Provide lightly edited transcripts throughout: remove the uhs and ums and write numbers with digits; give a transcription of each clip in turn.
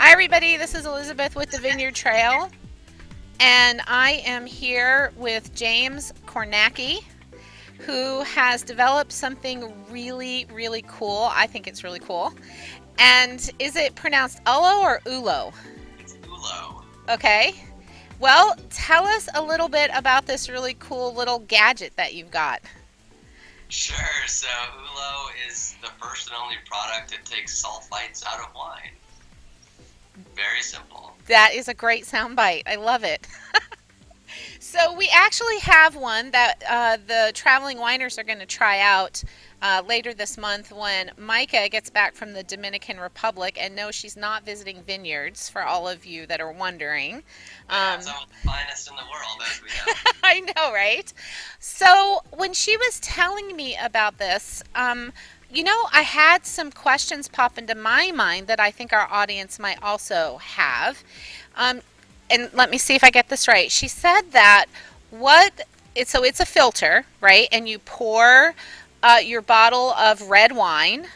Hi, everybody. This is Elizabeth with the Vineyard Trail, and I am here with James Kornacki, who has developed something really, really cool. I think it's really cool. And is it pronounced Ullo or Ullo? It's Ullo. Okay. Well, tell us a little bit about this really cool little gadget that you've got. Sure. So Ullo is the first and only product that takes sulfites out of wine. Very simple. That is a great sound bite. I love it. So we actually have one that the traveling winers are going to try out later this month when Micah gets back from the Dominican Republic. And no, she's not visiting vineyards, for all of you that are wondering. Yeah, some of the finest in the world, as we know. I know, right? So when she was telling me about this, I had some questions pop into my mind that I think our audience might also have. Um, and let me see if I get this right. She said that it's a filter, right? And you pour your bottle of red wine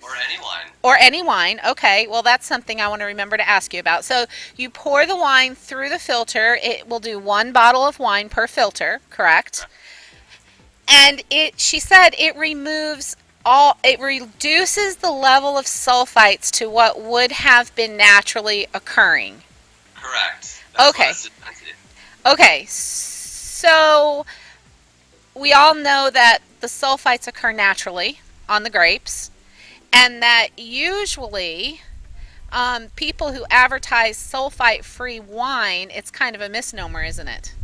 Or any wine. or any wine. Okay, well, that's something I want to remember to ask you about. So you pour the wine through the filter. It will do one bottle of wine per filter, correct? Correct. And she said it reduces the level of sulfites to what would have been naturally occurring. Correct. That's what Okay. it's designed to do. Okay. So we all know that the sulfites occur naturally on the grapes, and that usually people who advertise sulfite-free wine, it's kind of a misnomer, isn't it?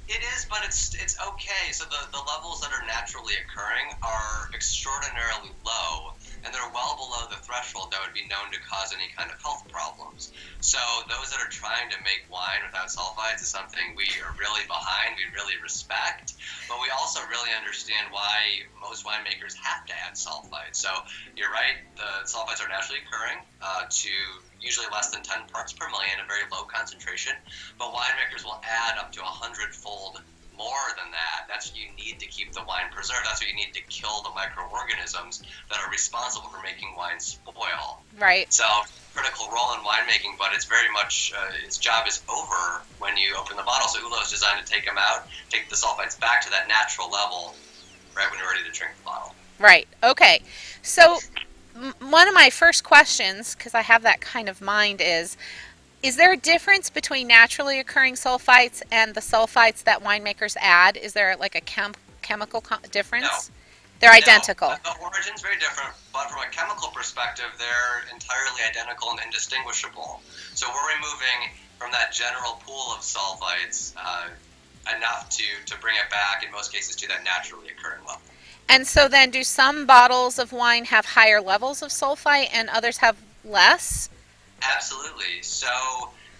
It is, but it's okay. So the levels that are naturally occurring are extraordinarily low, and they're well below the threshold that would be known to cause any kind of health problems. So those that are trying to make wine without sulfites is something we are really behind, we really respect, but we also really understand why most winemakers have to add sulfites. So you're right, the sulfites are naturally occurring to usually less than 10 parts per million, a very low concentration, but winemakers will add up to 100-fold more than that. That's what you need to keep the wine preserved. That's what you need to kill the microorganisms that are responsible for making wine spoil. Right. So, critical role in winemaking, but it's very much, its job is over when you open the bottle. So Ullo is designed to take them out, take the sulfites back to that natural level right when you're ready to drink the bottle. Right. Okay. So one of my first questions, because I have that kind of mind, is there a difference between naturally occurring sulfites and the sulfites that winemakers add? Is there like a chemical No. difference? They're No, identical. the origin's very different, but from a chemical perspective, they're entirely identical and indistinguishable. So we're removing from that general pool of sulfites enough to bring it back, in most cases, to that naturally occurring level. And so then do some bottles of wine have higher levels of sulfite and others have less? Absolutely. So,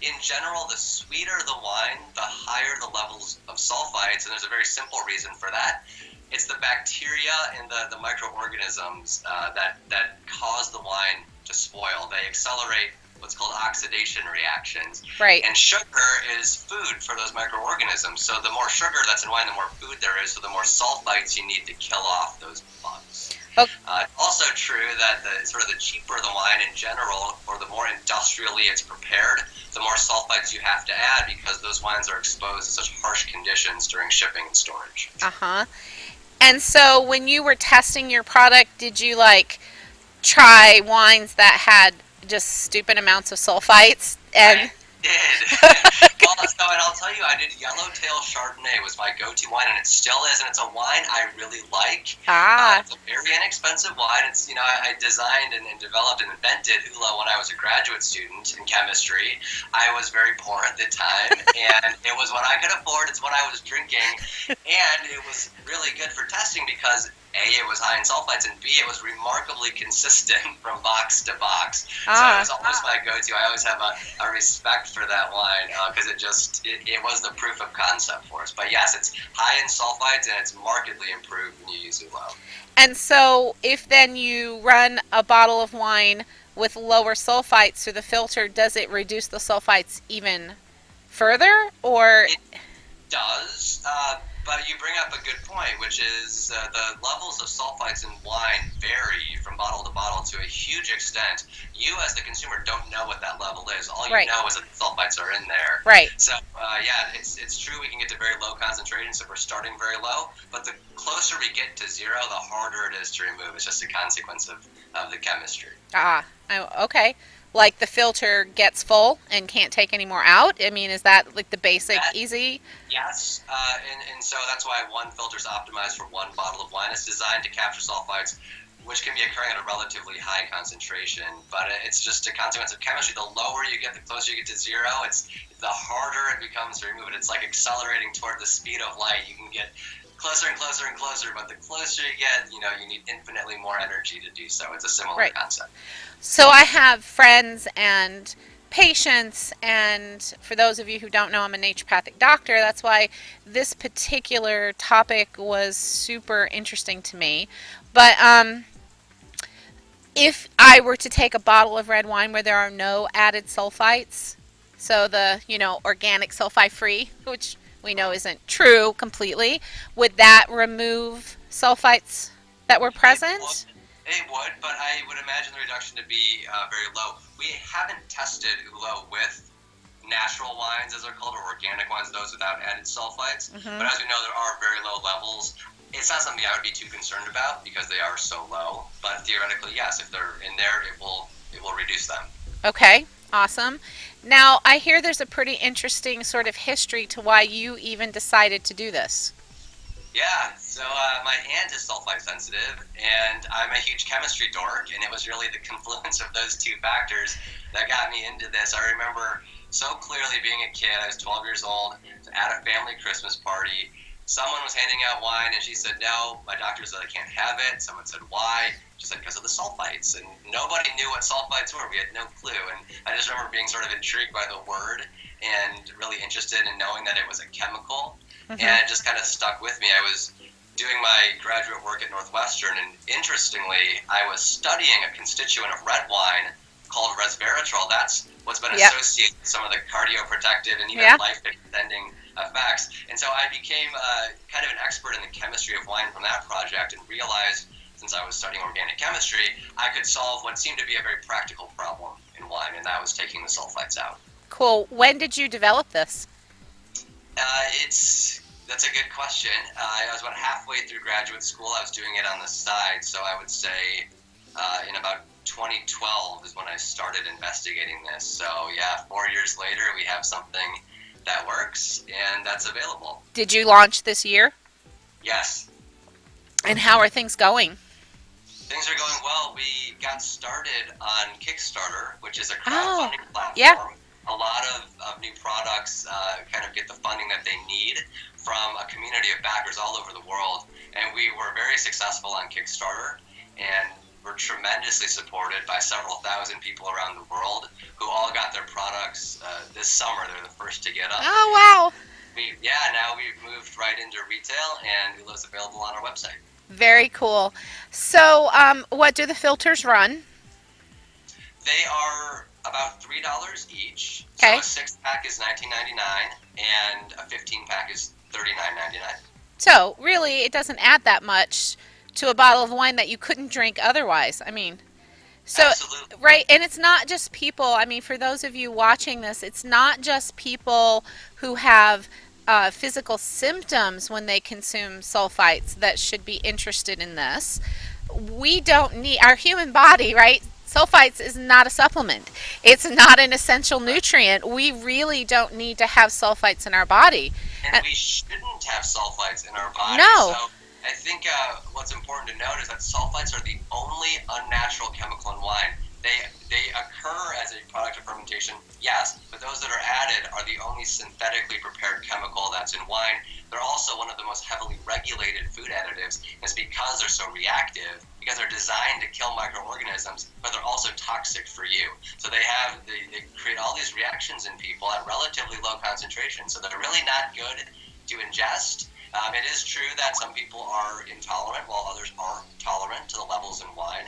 in general, the sweeter the wine, the higher the levels of sulfites, and there's a very simple reason for that. It's the bacteria and the microorganisms that cause the wine to spoil. They accelerate what's called oxidation reactions. Right. And sugar is food for those microorganisms. So the more sugar that's in wine, the more food there is, so the more sulfites you need to kill off those bugs. Okay. Also true that the cheaper the wine in general, or the more industrially it's prepared, the more sulfites you have to add because those wines are exposed to such harsh conditions during shipping and storage. Uh-huh. And so when you were testing your product, did you try wines that had just stupid amounts of sulfites? And I did. And I'll tell you, I did Yellowtail Chardonnay was my go-to wine, and it still is, and it's a wine I really like. It's a very inexpensive wine. It's I designed and developed and invented Ullo when I was a graduate student in chemistry. I was very poor at the time, and it was what I could afford. It's what I was drinking, and it was really good for testing because A, it was high in sulfites, and B, it was remarkably consistent from box to box. So it was always my go-to. I always have a respect for that wine because it was the proof of concept for us. But yes, it's high in sulfites, and it's markedly improved when you use Ullo. And so if then you run a bottle of wine with lower sulfites through the filter, does it reduce the sulfites even further? Or It does. But you bring up a good point, which is the levels of sulfites in wine vary from bottle to bottle to a huge extent. You, as the consumer, don't know what that level is. All you Right. know is that the sulfites are in there. Right. So, yeah, it's true we can get to very low concentrations if we're starting very low, but the closer we get to zero, the harder it is to remove. It's just a consequence of the chemistry. Okay. Like the filter gets full and can't take any more out? I mean, is that like the basic That, easy? yes, and so that's why one filter is optimized for one bottle of wine. It's designed to capture sulfites, which can be occurring at a relatively high concentration, but it's just a consequence of chemistry. The lower you get, the closer you get to zero, the harder it becomes to remove it. It's like accelerating toward the speed of light. You can get closer and closer and closer, but the closer you get, you need infinitely more energy to do so. It's a similar Right. concept. So I have friends and patients, and for those of you who don't know, I'm a naturopathic doctor. That's why this particular topic was super interesting to me. But if I were to take a bottle of red wine where there are no added sulfites, so the, organic sulfite free, which we know isn't true completely, would that remove sulfites that were It would, present? it would, but I would imagine the reduction to be very low. We haven't tested Ullo with natural wines, as they're called, or organic wines, those without added sulfites. Mm-hmm. But as we know, there are very low levels. It's not something I would be too concerned about because they are so low. But theoretically, yes, if they're in there, it will reduce them. Okay, awesome. Now, I hear there's a pretty interesting sort of history to why you even decided to do this. Yeah, so my aunt is sulfite sensitive, and I'm a huge chemistry dork, and it was really the confluence of those two factors that got me into this. I remember so clearly being a kid. I was 12 years old, at a family Christmas party. Someone was handing out wine, and she said, no. My doctor said, I can't have it. Someone said, why? She said, because of the sulfites. And nobody knew what sulfites were. We had no clue. And I just remember being sort of intrigued by the word and really interested in knowing that it was a chemical. Mm-hmm. And it just kind of stuck with me. I was doing my graduate work at Northwestern, and interestingly, I was studying a constituent of red wine called resveratrol. That's what's been Yep. associated with some of the cardioprotective and even Yeah. life-extending effects. And so I became kind of an expert in the chemistry of wine from that project, and realized, since I was studying organic chemistry, I could solve what seemed to be a very practical problem in wine, and that was taking the sulfites out. Cool. When did you develop this? That's a good question. I was about halfway through graduate school. I was doing it on the side, so I would say in about 2012 is when I started investigating this. So yeah, 4 years later, we have something that works, and that's available. Did you launch this year? Yes. And how are things going? Things are going well. We got started on Kickstarter, which is a Oh, crowdfunding platform. yeah. A lot of new products kind of get the funding that they need from a community of backers all over the world. And we were very successful on Kickstarter, and we're tremendously supported by several thousand people around the world who all got their products this summer. They're the first to get them. Oh, wow. Now we've moved right into retail, and Ullo's available on our website. Very cool. So, what do the filters run? They are about $3 each. Okay. So a 6-pack is $19.99, and a 15-pack is $39.99. So, really, it doesn't add that much to a bottle of wine that you couldn't drink otherwise. I mean, so, Absolutely. right, and it's not just people, I mean, for those of you watching this, it's not just people who have physical symptoms when they consume sulfites that should be interested in this. We don't need, our human body, right? Sulfites is not a supplement. It's not an essential nutrient. We really don't need to have sulfites in our body. And we shouldn't have sulfites in our body. No. So I think what's important to note is that sulfites are the only unnatural chemical in wine. They occur as a product of fermentation, yes, but those that are added are the only synthetically prepared chemical that's in wine. They're also one of the most heavily regulated food additives. It's because they're so reactive, because they're designed to kill microorganisms, but they're also toxic for you. So they create all these reactions in people at relatively low concentrations. So they're really not good to ingest. It is true that some people are intolerant while others are tolerant to the levels in wine.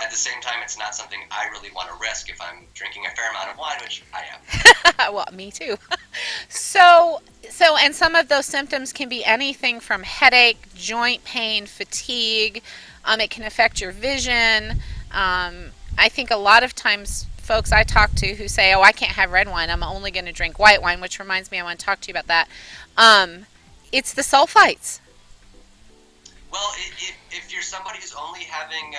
At the same time, it's not something I really want to risk if I'm drinking a fair amount of wine, which I am. Well, me too. And some of those symptoms can be anything from headache, joint pain, fatigue. It can affect your vision. I think a lot of times folks I talk to who say, "Oh, I can't have red wine. I'm only going to drink white wine," which reminds me, I want to talk to you about that. It's the sulfites. Well, if you're somebody who's only having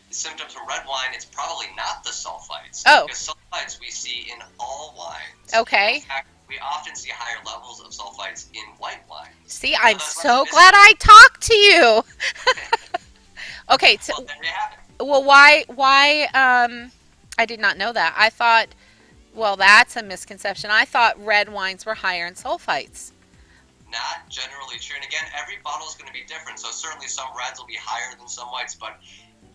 symptoms from red wine, it's probably not the sulfites. Oh. Because sulfites we see in all wines. Okay. In fact, we often see higher levels of sulfites in white wines. See, I'm so glad I talked to you. Okay. Well, there you have it. Well, why, I did not know that. I thought, well, that's a misconception. I thought red wines were higher in sulfites. Not generally true. And again, every bottle is going to be different. So certainly some reds will be higher than some whites, but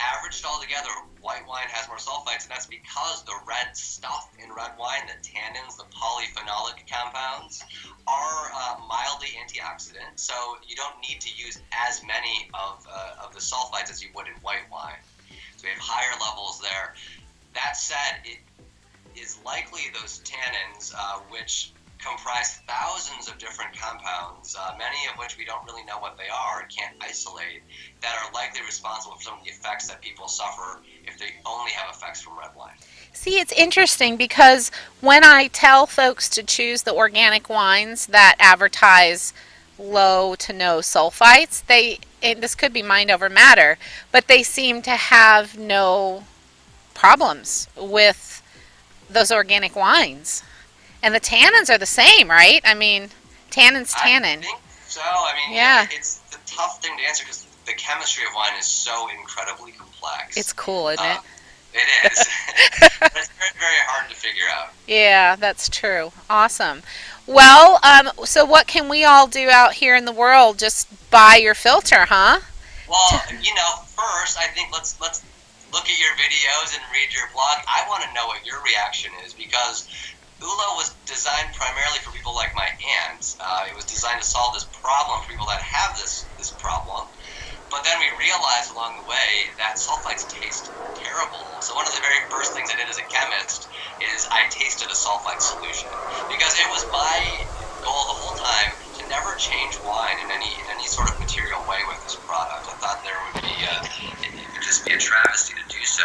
averaged all together, white wine has more sulfites, and that's because the red stuff in red wine, the tannins, the polyphenolic compounds, are mildly antioxidant. So you don't need to use as many of the sulfites as you would in white wine. So we have higher levels there. That said, it is likely those tannins, which comprise thousands of different compounds, many of which we don't really know what they are and can't isolate, that are likely responsible for some of the effects that people suffer if they only have effects from red wine. See, it's interesting because when I tell folks to choose the organic wines that advertise low to no sulfites, and this could be mind over matter, but they seem to have no problems with those organic wines. And the tannins are the same, right? I mean, tannin's tannin. I think so. I mean, yeah. It's the tough thing to answer because the chemistry of wine is so incredibly complex. It's cool, isn't it? It is. But it's very, very hard to figure out. Yeah, that's true. Awesome. Well, so what can we all do out here in the world? Just buy your filter, huh? Well, first, I think let's look at your videos and read your blog. I want to know what your reaction is because Ullo was designed primarily for people like my aunt. It was designed to solve this problem for people that have this problem. But then we realized along the way that sulfites taste terrible. So one of the very first things I did as a chemist is I tasted a sulfite solution because it was my goal the whole time to never change wine in any sort of material way with this product. I thought it would just be a travesty to do so.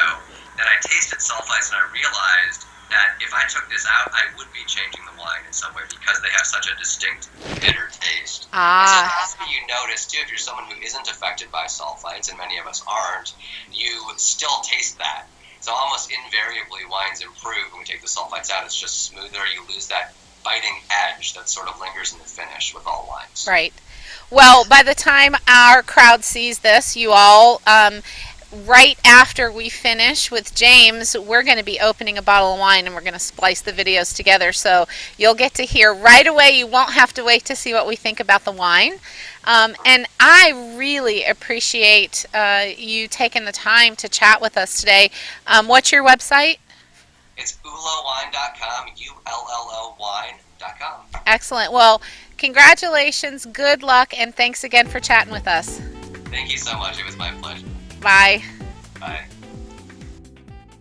Then I tasted sulfites and I realized that if I took this out, I would be changing the wine in some way because they have such a distinct bitter taste. And so that's what you notice too. If you're someone who isn't affected by sulfites, and many of us aren't, you still taste that. So almost invariably, wines improve when we take the sulfites out. It's just smoother. You lose that biting edge that sort of lingers in the finish with all wines. Right. Well, by the time our crowd sees this, you all, right after we finish with James, we're going to be opening a bottle of wine and we're going to splice the videos together. So you'll get to hear right away. You won't have to wait to see what we think about the wine. And I really appreciate you taking the time to chat with us today. What's your website? It's ullowine.com, ULLO wine.com. Excellent. Well, congratulations, good luck, and thanks again for chatting with us. Thank you so much. It was my pleasure. Bye. Bye.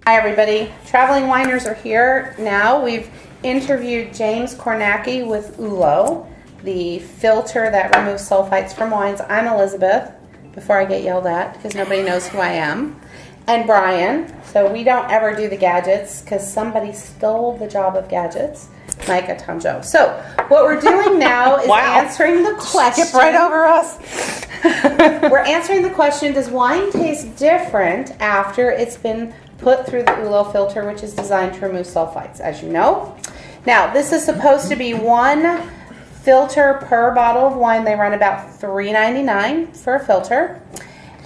Hi, everybody. Traveling Winers are here now. We've interviewed James Kornacki with Ullo, the filter that removes sulfites from wines. I'm Elizabeth, before I get yelled at, because nobody knows who I am. And Brian. So we don't ever do the gadgets, because somebody stole the job of gadgets. Micah Tanjo. So what we're doing now is answering the question. Skip right over us. We're answering the question, does wine taste different after it's been put through the Ullo filter, which is designed to remove sulfites, as you know. Now, this is supposed to be one filter per bottle of wine. They run about $3.99 for a filter.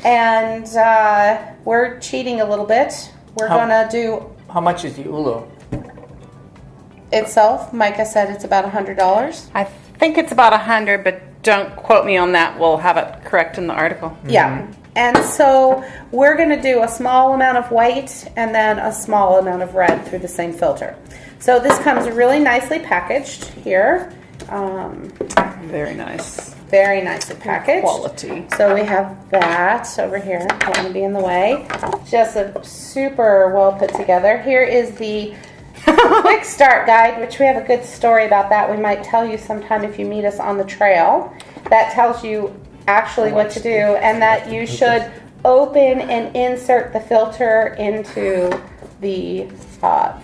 And we're cheating a little bit. We're going to do... How much is the Ullo? Itself, Micah said it's about $100. I think it's about 100, but don't quote me on that. We'll have it correct in the article. Yeah. And so we're going to do a small amount of white and then a small amount of red through the same filter. So this comes really nicely packaged here. Very nice. Very nicely packaged. Quality. So we have that over here. Don't want to be in the way. Just a super well put together. Here is the quick start guide, which we have a good story about that. We might tell you sometime if you meet us on the trail. That tells you actually what to do, and that you should open and insert the filter into the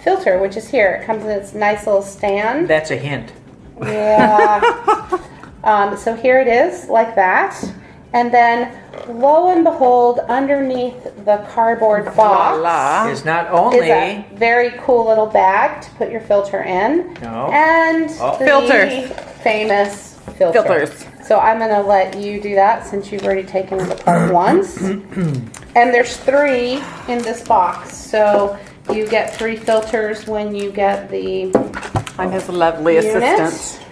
filter, which is here. It comes in its nice little stand. That's a hint. Yeah. So here it is, like that. And then, lo and behold, underneath the cardboard box Voila. Is not is only a very cool little bag to put your filter in. No. And the Filters. famous filter. Filters. So I'm going to let you do that since you've already taken it apart once. And there's 3 in this box. So you get 3 filters when you get the I'm his lovely unit. assistant.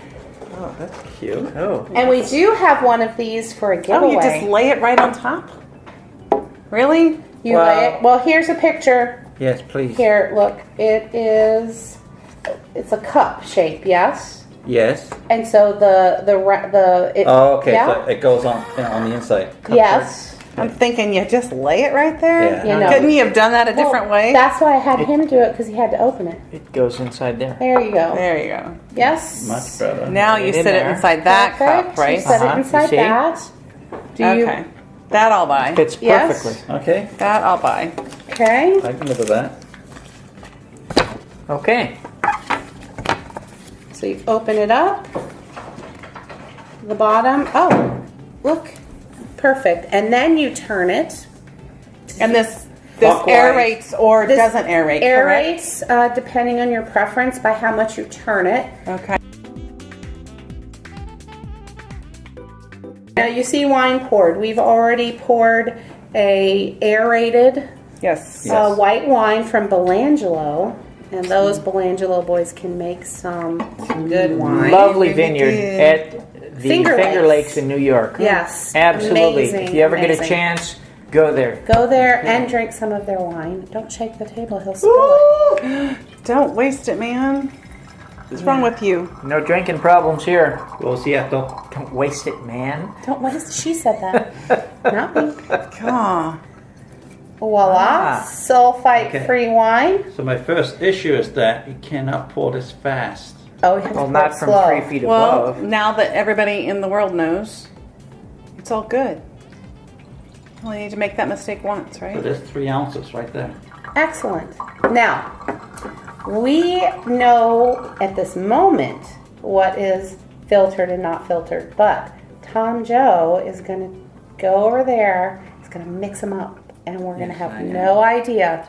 Oh, that's cute. oh. And we do have one of these for a Oh, giveaway. you just lay it right on top? Really? You lay it. Well, here's a picture. Yes, please. Here, look. It's a cup shape, yes? Yes. And so it, Oh, okay. Yeah. So it goes on the inside. Yes. I'm thinking you just lay it right there? Yeah. You know. Couldn't you have done that a different Well, way? That's why I had him do it, because he had to open it. It goes inside there. There you go. There you go. Yes. Much better. Now you It in sit it there. inside that Perfect. cup, right? You set it You inside see? that. Do Okay. you? That I'll buy. Fits Yes. perfectly. Okay. That I'll buy. Okay. I can live with that. Okay. So you open it up. The bottom. Oh, look. Perfect. And then you turn it. And this Clockwise. aerates or This doesn't aerate, correct? Aerates, depending on your preference, by how much you turn it. Okay. Now you see wine poured. We've already poured a aerated Yes. Yes. white wine from Belangelo, and those Belangelo boys can make some good wine. Lovely really vineyard did. at the Finger Finger Lakes. Lakes in New York. Yes, Absolutely. amazing, If you ever get a amazing. chance, go there. Go there and drink some of their wine. Don't shake the table; he'll spill it. Don't waste it, man. What's wrong with you? No drinking problems here. Rosieto. Don't waste it, man. Don't waste. She said that, not me. God. Voila, Ah. sulfite-free wine. So my first issue is that you cannot pour this fast. Oh, we have to Well, pour not it from slow. 3 feet Well, above. now that everybody in the world knows, it's all good. Only need to make that mistake once, So right? there's 3 ounces right there. Excellent. Now, we know at this moment what is filtered and not filtered, but Tom Joe is going to go over there, he's going to mix them up, and we're going to Yes, have I am. no idea.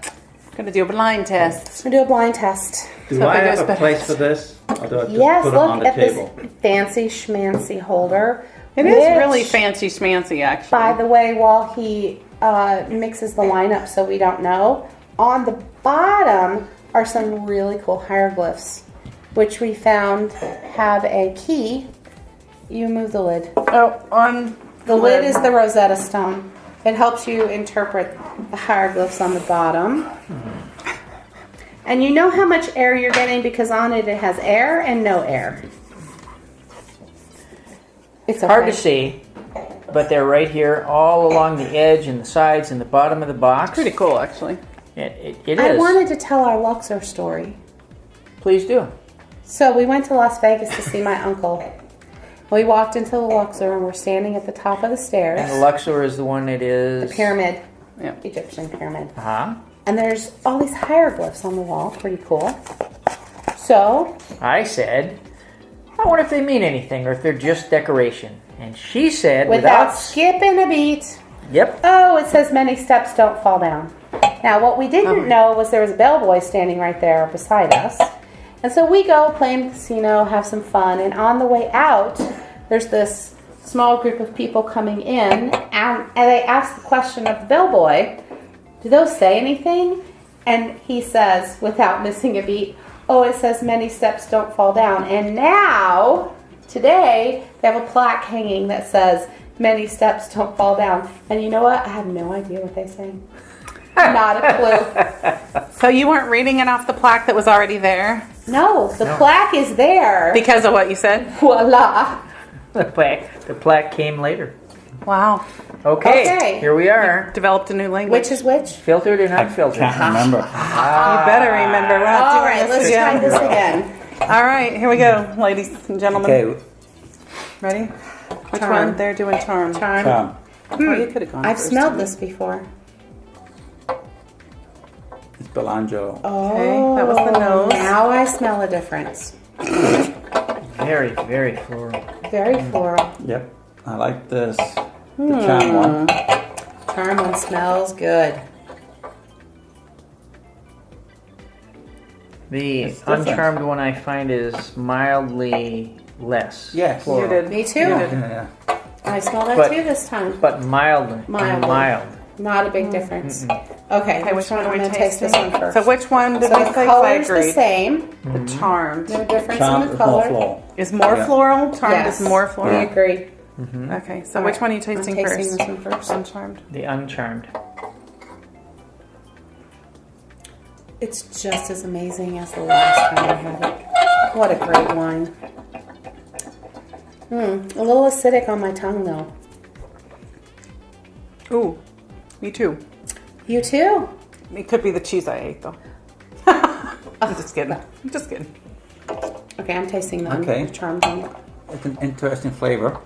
Gonna do a blind test. We're going to do a blind test. Do So I if it have goes a better- place for this? Or do I just Yes, put it on look the at table? this fancy schmancy holder. It is which, really fancy schmancy, actually. By the way, while he mixes the line up so we don't know, on the bottom are some really cool hieroglyphs, which we found have a key. You move the lid. Oh, on The lid is the Rosetta Stone. It helps you interpret the hieroglyphs on the bottom. And you know how much air you're getting because on it has air and no air. It's okay. Hard to see, but they're right here all along the edge and the sides and the bottom of the box. pretty cool, actually. It I is. wanted to tell our Luxor story. Please do. So we went to Las Vegas to see my uncle. We walked into the Luxor and we're standing at the top of the stairs. And the Luxor is the one that is... The pyramid. Yeah. Egyptian pyramid. Uh-huh. And there's all these hieroglyphs on the wall. Pretty cool. So, I said, I wonder if they mean anything or if they're just decoration. And she said, without skipping a beat, Yep. oh, it says many steps don't fall down. Now, what we didn't know was there was a bellboy standing right there beside us. And so we go play in the casino, have some fun, and on the way out, there's this small group of people coming in, and they ask the question of the bellboy, do those say anything? And he says, without missing a beat, oh, it says many steps don't fall down. And now, today, they have a plaque hanging that says many steps don't fall down. And you know what? I have no idea what they say. Not a clue. So you weren't reading it off the plaque that was already there No, the plaque is there. because of what you said? Voila. The plaque came later. Wow. Okay, here we are. Developed a new language. Which is which? Filtered and I unfiltered. can't remember. You better remember. We're not All doing right, this let's try again. this again. All right, here we go, ladies and gentlemen. Okay, Ready? Which Charm. one? They're doing charm. charm. Oh, you could have gone I've first. smelled this before. It's Belangelo. Oh, that was the nose. Now I smell a difference. Very, very floral. Very floral. Yep. I like this. The charm one. Charm one smells good. The It's different. uncharmed one I find is mildly less Yes. floral. You did. Me too. You did. Yeah. I smell that But- too this time. But mildly. Mildly. Mild. Not a big difference. Okay, Okay, which one are I'm we going to taste this tasting? one first. So which one did So we the say? I color's the agreed. same. The charmed. No difference Charm in the is more color. floral. Is more Yeah. floral? Charmed Yes. is more We floral. agree. Okay, so All which right, one are you I'm tasting tasting first? this one first. Uncharmed. The uncharmed. It's just as amazing as the last time I had it. What a great wine. A little acidic on my tongue though. Ooh, me too. You too? It could be the cheese I ate though. I'm just kidding. I'm just kidding. Okay, I'm tasting the Okay. uncharmed one. It's an interesting flavor.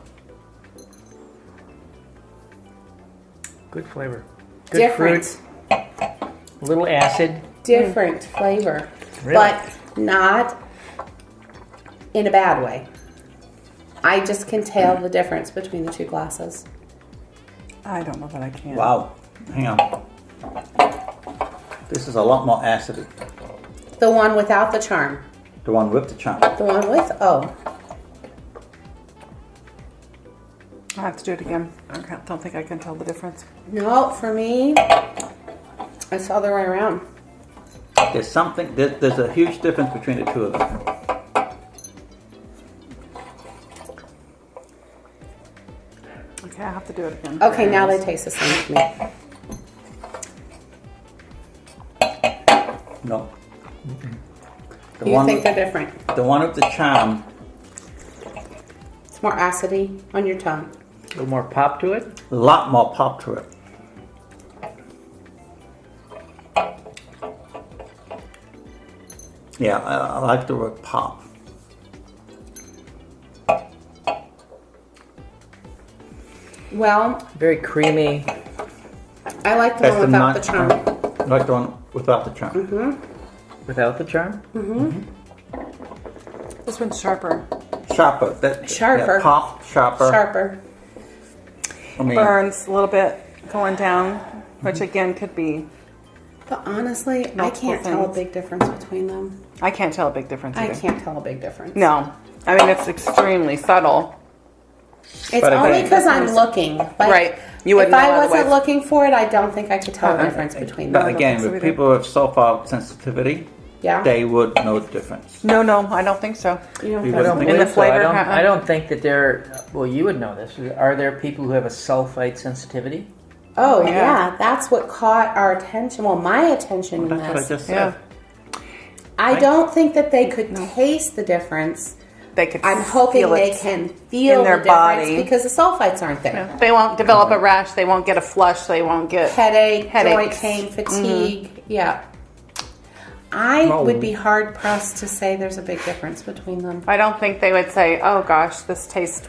Good flavor. Good Different. fruit. A little acid. Different flavor. Really? But not in a bad way. I just can tell the difference between the two glasses. I don't know that I can. Wow. Hang on. This is a lot more acidic. The one without the charm. The one with the charm. The one with, oh. I have to do it again. Don't think I can tell the difference. No, for me, it's the other way around. There's something. There's a huge difference between the two of them. Okay, I have to do it again. Okay, now they taste the same to me. No. The You one think with, they're different? the one with the charm. It's more acidy on your tongue. A little more pop to it. A lot more pop to it. Yeah, I like the word pop. Well, Very creamy. I like the That's one without the not- charm. I like the one without the charm. Without the charm? This one's sharper. Sharper. That, Sharper. Yeah, pop, sharper. Sharper. I mean, Burns a little bit going down, which again could be. But honestly, I Multiple can't tell a things. big difference between them. I can't tell a big difference I either. can't tell a big difference. No, I mean it's extremely subtle. It's But I only think- because I'm looking. Like, Right. You wouldn't if I know wasn't otherwise. looking for it, I don't think I could tell the difference between but them. again, so with either. people with sulfite sensitivity, Yeah. they would know the difference. No, I don't think so. You don't We think I wouldn't so? don't think In believe the so. flavor, I don't think that they're. Well, you would know this. Are there people who have a sulfite sensitivity? Oh Yeah. yeah, that's what caught our attention. Well, my attention in That's what I this. just Yeah, said. I don't think that they could taste the difference. they could. I'm hoping feel they it. can feel in their the difference body. because the sulfites aren't there. Yeah. They won't develop a rash. They won't get a flush. They won't get. Headache, joint Headaches. pain, fatigue. Yeah. I No. would be hard pressed to say there's a big difference between them. I don't think they would say, "Oh gosh, this tastes."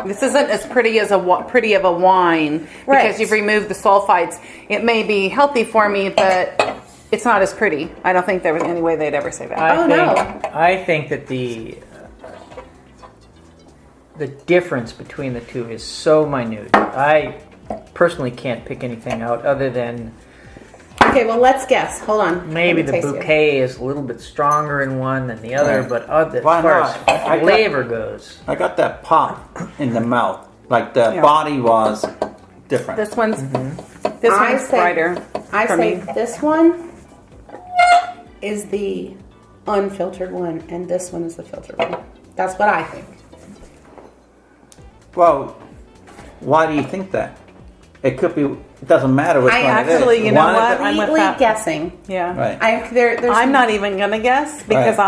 This isn't as pretty as pretty of a wine Right. because you've removed the sulfites. It may be healthy for me, but it's not as pretty. I don't think there was any way they'd ever say that. Oh, no. I think that the difference between the two is so minute. I personally can't pick anything out other than Okay, well let's guess. Hold on. maybe Let me the taste it. bouquet is a little bit stronger in one than the other, Right. but as Why far not? as I got- flavor goes, I got that pop in the mouth. Like the Yeah. body was different. This one's I one's say- brighter I for say me. this one is the unfiltered one, and this one is the filtered one. That's what I think. Well, why do you think that? It could be. It doesn't matter which I one actually, it is. you know One what? of I'm with Completely that. guessing. Yeah. Right. There's I'm not even gonna guess because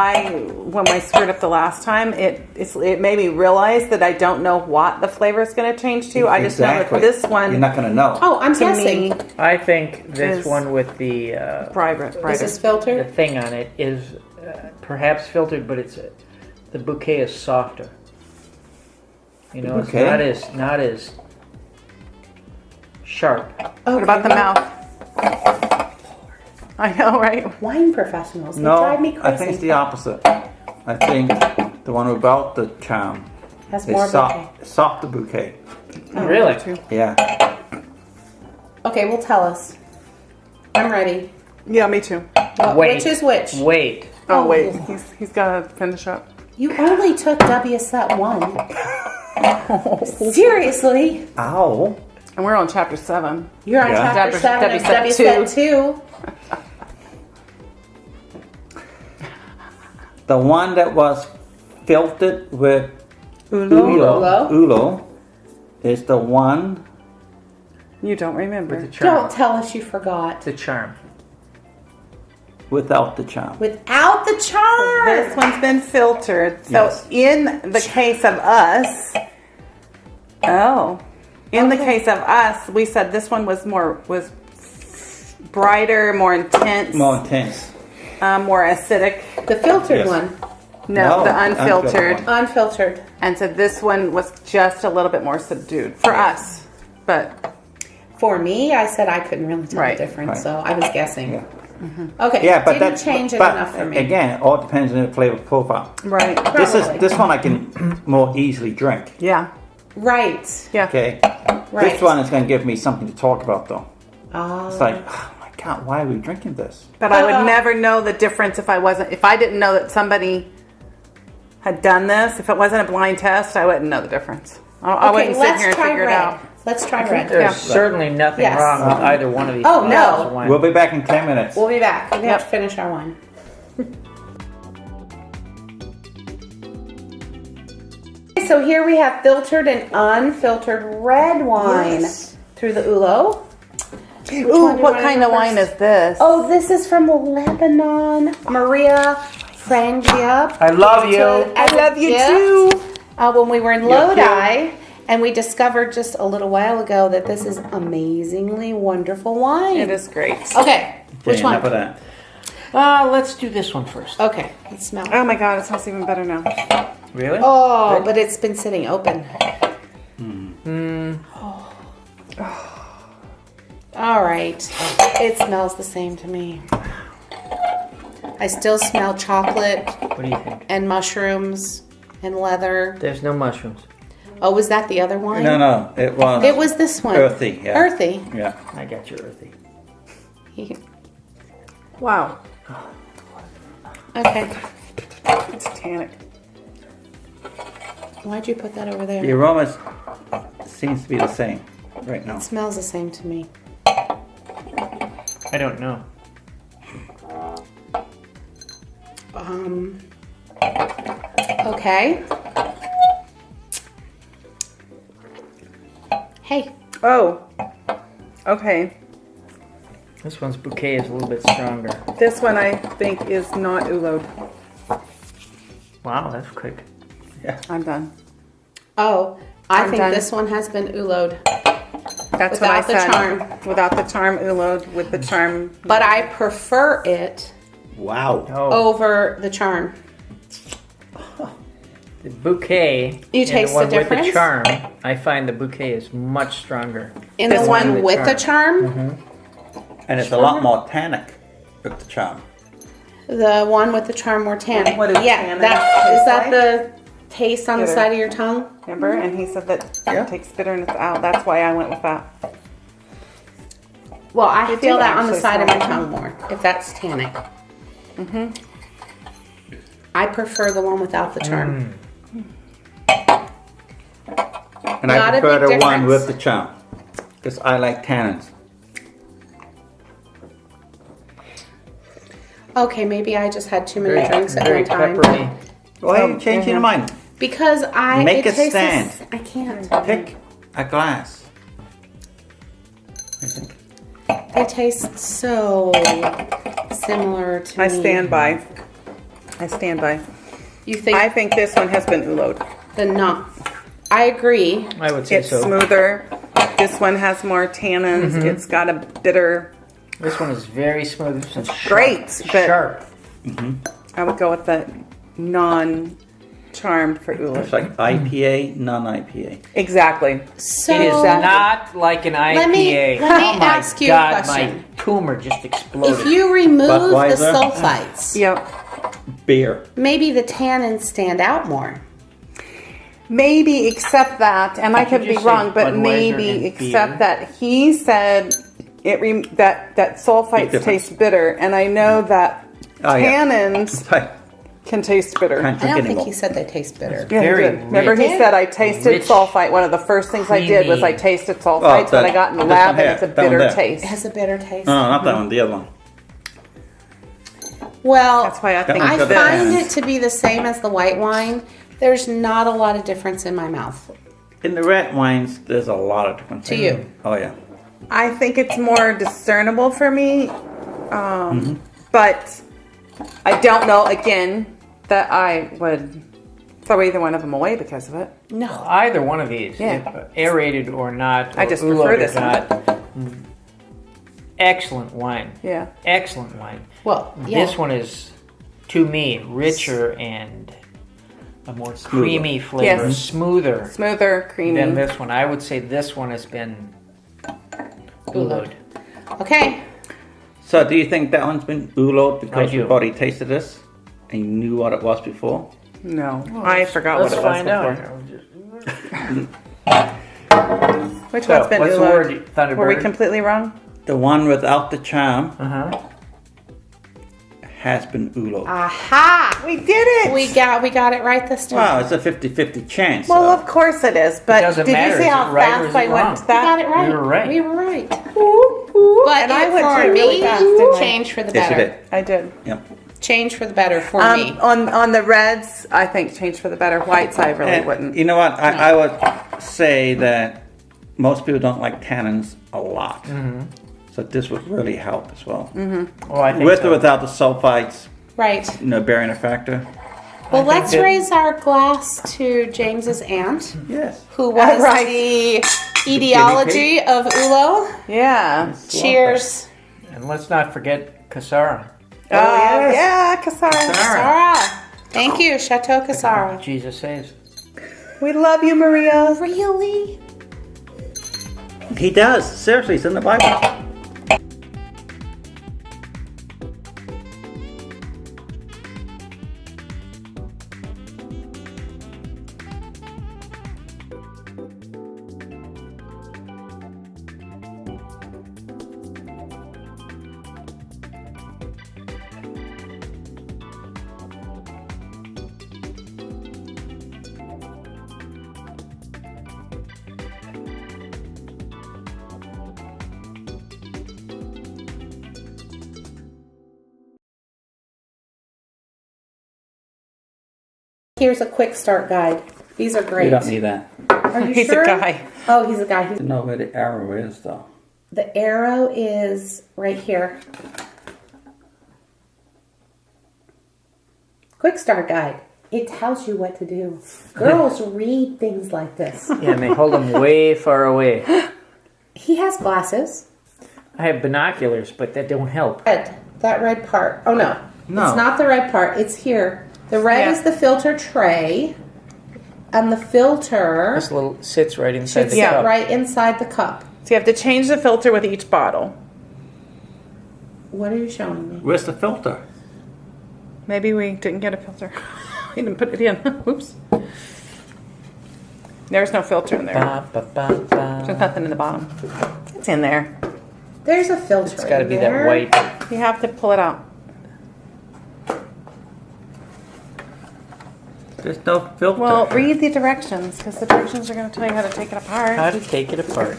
when I screwed up the last time, it made me realize that I don't know what the flavor is going to change to. I just know Exactly. that this one, You're not going to know. Oh, I'm to guessing. me, I think this Is- one with the brighter. Is this the filtered? thing on it is perhaps filtered, but the bouquet is softer. You know, Okay. it's not as sharp. What about the mouth? I know, right? Wine professionals. They No, drive me crazy. I think it's the opposite. I think the one without the charm Has more is bouquet. softer bouquet. Really? Yeah. Okay, well, tell us. I'm ready. Yeah, me too. Wait. Which is which? Wait. Oh Oh. wait, he's got to finish up. You only took W set 1. Seriously? Ow. And we're on chapter 7. You're on Yeah. chapter 7 W of set W set 2. The one that was filtered with Ullo. Ullo is the one You don't remember. With the charm. Don't tell us you forgot. The charm. without the charm. Without the charm. This one's been filtered. So Yes. in the case of us, in the case of us, we said this one was brighter, more intense, More intense. more acidic. The filtered Yes. one. No, No, the unfiltered unfiltered. one. Unfiltered. And so this one was just a little bit more subdued for us. But For me, I said I couldn't really tell Right. the difference, Right. so I was guessing. Yeah. Okay, Yeah, but didn't that's change it but enough for me. Again, it all depends on the flavor profile. right, Probably. This one I can more easily drink. yeah, Right. yeah. Okay. Right. This one is going to give me something to talk about though. Oh. It's like, oh my God, why are we drinking this? But I would never know the difference if I didn't know that somebody had done this. If it wasn't a blind test, I wouldn't know the difference. I Okay, wouldn't sit let's here and try figure it red. out. Let's try red. There's Yeah. certainly nothing Yes. wrong with either one of these. Oh, glasses no. of wine. We'll be back in 10 minutes. We'll be back. We have Yep. to finish our wine. Okay, so here we have filtered and unfiltered red wine through the Ullo. Ooh, one do you what wanna kind do of wine first? is this? Oh, this is from Lebanon. Maria Frangia. I love you. I love you too. When we were in You're Lodi, and we discovered just a little while ago that this is amazingly wonderful wine. It is great. Okay, which Okay, one? enough of that. Let's do this one first. Okay, let's smell. Oh my god, it smells even better now. Really? Oh, but it's been sitting open. All right. It smells the same to me. I still smell chocolate What do you think? and mushrooms and leather. There's no mushrooms. Oh, was that the other wine? No, it was. It was this one. Earthy, yeah. Earthy. Yeah. I got your earthy. Wow, Okay. it's tannic. Why'd you put that over there? The aroma seems to be the same right now. It smells the same to me. I don't know. Okay. Hey. Oh, okay. This one's bouquet is a little bit stronger. This one I think is not Ullo'd. Wow, that's quick. I'm done. Oh, I I'm think done. this one has been Ullo'd. That's what I Without the said. charm. Without the charm, Ullo'd. With the charm, But I prefer it Wow. Oh, over the charm. the bouquet. You and taste the one the with the difference? charm. I find the bouquet is much stronger. In This the one one with the charm, And it's a lot more tannic with the charm. the one with the charm more tannic. What is yeah, tannic that is taste that like? the taste on the Bitter. side of your tongue? remember? And he said that Yeah. it takes bitterness out. That's why I went with that. Well, I It feel did that on the actually side of my smell tongue more, if that's tannic. I prefer the one without the charm. And Not I a prefer the big one difference. with the charm. Because I like tannins. Okay, maybe I just had too many Very, drinks at very one time. peppery. Why are you changing your mind? Because Make it a tastes stand. I can't. Pick a glass. It tastes so similar to I me. stand by. I stand by. You think I think this one has been Ullo'd. the not? I agree. I would say It's so. smoother. This one has more tannins. Mm-hmm. It's got a bitter. This one is very smooth. This one's Great, but- sharp. I would go with the non-charmed for It's Ullo. like IPA, non-IPA. Exactly. So It is not like an IPA. Let me Oh my ask you a God, question. my tumor just exploded. if you remove the Budweiser? sulfites, Yep. Beer. maybe the tannins stand out more. Maybe except that, and I Did you could be just say wrong, but Budweiser maybe and except beer? that he said that sulfites Different. taste bitter, and I know that Oh, yeah. tannins Right. can taste bitter. Can't I drink don't think anymore. he said they taste bitter. Yeah, he Very did. Remember, he rich. said I tasted Rich, sulfite. One of the first things I did was I creamy. tasted sulfites when I got in the this lab, one and here, it's a that one bitter there. It taste. has a bitter taste. No, not that one. The other one. Well, That's why I think one's I got the find tannins. it to be the same as the white wine. There's not a lot of difference in my mouth. In the red wines, there's a lot of different To things. you. Oh, yeah. I think it's more discernible for me, but I don't know. Again, that I would throw either one of them away because of it. No. Either one of these, Yeah. if aerated or not, or I just Ullo prefer or this one. not. Excellent wine. Yeah. Excellent wine. Well, yeah. This one is, to me, richer and a more creamy flavor, Yes. smoother Smoother, creamy. than this one. I would say this one has been Ullo'd. Okay. So, do you think that one's been Ullo because do. you've already tasted this and you knew what it was before? No, I forgot Let's what it was find before. out. Which So, one's been what's the Ullo'd? word, Thunderbird? Were we completely wrong? The one without the charm Uh-huh. has been Ullo. Aha! We did it. We got it right this time. Well, it's a 50-50 chance. Well, so- of course it is. But doesn't did matter. you see Is how it right or fast is I it went wrong? to We that? got it right. We were right. We were right. But But and I went for too, really me, fast, didn't I? change for the Yes, you better. did. I did. Yep. Change for the better for me. On the reds, I think change for the better. Whites, I really And wouldn't. you know what? I would say that most people don't like tannins a lot. Mm-hmm. So this would really help as well. Oh, I think With so. or without the sulfites, Right. bearing a factor. Well, think let's that- raise our glass to James's aunt, Yes. who was Right. the etiology of Ullo. Yeah. Cheers. And let's not forget Casara. Oh, yeah, Casara. Sarah. Thank you, Chateau Casara. Jesus saves. We love you, Maria. Really? He does. Seriously, it's in the Bible. Here's a quick start guide. These are great. You don't need that. Are you He's sure? a guy. Oh, he's a guy. You know where the arrow is, though. The arrow is right here. Quick start guide. It tells you what to do. Girls read things like this. Yeah, and they hold them way far away. He has glasses. I have binoculars, but that don't help. Red. That red part. Oh no. No. It's not the red part. It's here. The red Yeah. is the filter tray. And the filter This little sits right inside should the sit cup. right inside the cup. So you have to change the filter with each bottle. What are you showing me? Where's the filter? Maybe we didn't get a filter. We didn't put it in. Whoops. There's no filter in there. Ba, ba, ba, ba. There's nothing in the bottom. It's in there. There's a filter. It's got to in be there. that white. You have to pull it out. There's no filter. Well, read the directions because the directions are going to tell you how to take it apart. How to take it apart.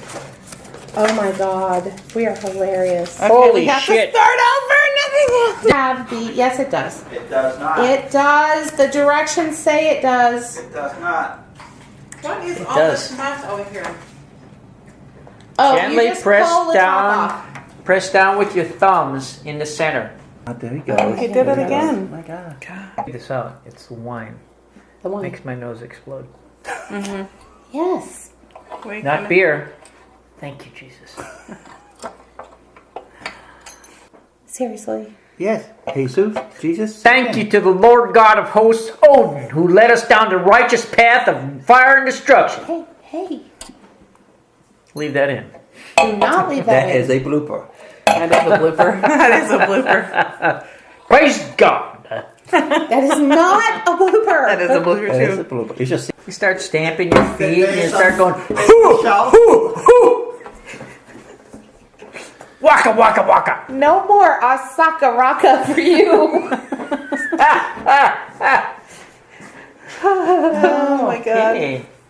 Oh my god. We are hilarious. Okay, Holy we have shit. to start over. Nothing else. Have the yes it does. it does not. It does. The directions say it does. It does not. What is all does. this mess over here? Oh, Gently you just press pull the down. top off. Press down with your thumbs in the center. Oh, there he goes. He did it again. Oh my God. Check this out. It's the wine. The one. Makes my nose explode. Yes. Not beer. Thank you, Jesus. Seriously. Yes. Jesus, Jesus. Thank you to the Lord God of hosts, Odin, who led us down the righteous path of fire and destruction. Hey. Leave that in. Do not leave that That in. is a blooper. That is a blooper. That is a blooper. Praise God. That is not a blooper. That is a blooper That is a too. blooper. You just You start stamping your feet and you start going, shout. waka, waka, waka. No more Osaka Raka for you. Oh my god. Okay.